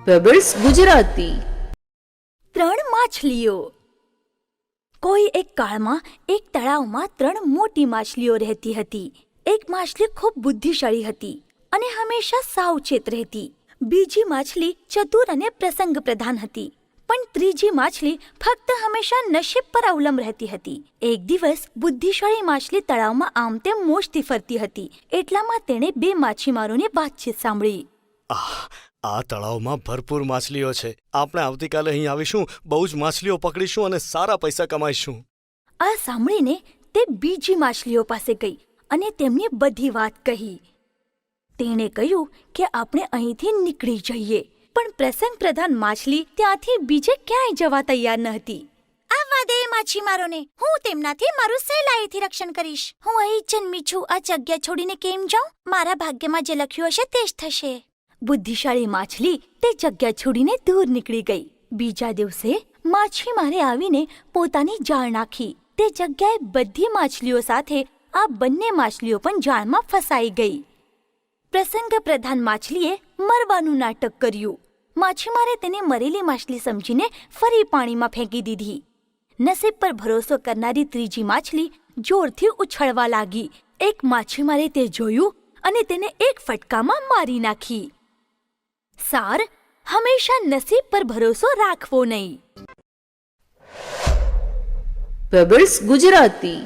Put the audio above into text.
Pebbles Gujarati. ત્રણ માછલીઓ. કોઈ એક કાળમાં એક તળાવમાં ત્રણ મોટી માછલીઓ રહેતી હતી. એક માછલી ખૂબ બુદ્ધિશાળી હતી અને હંમેશા સાવચેત રહેતી. બીજી માછલી ચતુર અને પ્રસંગ પ્રધાન હતી, પણ ત્રીજી માછલી ફક્ત હંમેશા નસીબ પર અવલંબ રહેતી હતી. એક દિવસ બુદ્ધિશાળી માછલી તળાવમાં આમ તેમ મોજથી ફરતી હતી. એટલામાં તેણે બે માછીમારોની વાતચીત સાંભળી. આ તળાવમાં ભરપૂર માછલીઓ છે. આપણે આવતીકાલે અહીં આવીશું, બહુ જ માછલીઓ પકડીશું અને સારા પૈસા કમાઈશું. આ સાંભળીને તે બીજી માછલીઓ પાસે ગઈ અને તેમને બધી વાત કહી. તેણે કહ્યું કે આપણે અહીંથી નીકળી જઈએ, પણ પ્રસંગ પ્રધાન માછલી ત્યાંથી બીજે ક્યાંય જવા તૈયાર ન હતી. આવવા દે માછીમારોને, હું તેમનાથી મારું સહેલાઈથી રક્ષણ કરીશ. હું અહીં જન્મી છું, આ જગ્યા છોડીને કેમ જાઉં? મારા ભાગ્યમાં જે લખ્યું હશે તે જ થશે. બુદ્ધિશાળી માછલી તે જગ્યા છોડીને દૂર નીકળી ગઈ. બીજા દિવસે માછીમારે આવીને પોતાની જાળ નાખી. તે જગ્યાએ બધી માછલીઓ સાથે આ બંને માછલીઓ પણ જાળમાં ફસાઈ ગઈ. પ્રસંગ પ્રધાન માછલીએ મરવાનું નાટક કર્યું. માછીમારે તેને મરેલી માછલી સમજીને ફરી પાણીમાં ફેંકી દીધી. નસીબ પર ભરોસો કરનારી ત્રીજી માછલી જોરથી ઉછળવા લાગી. એક માછીમારે તે જોયું અને તેને એક ફટકામાં મારી નાખી. સાર, હંમેશા નસીબ પર ભરોસો રાખવો નહીં. પેબલ્સ ગુજરાતી.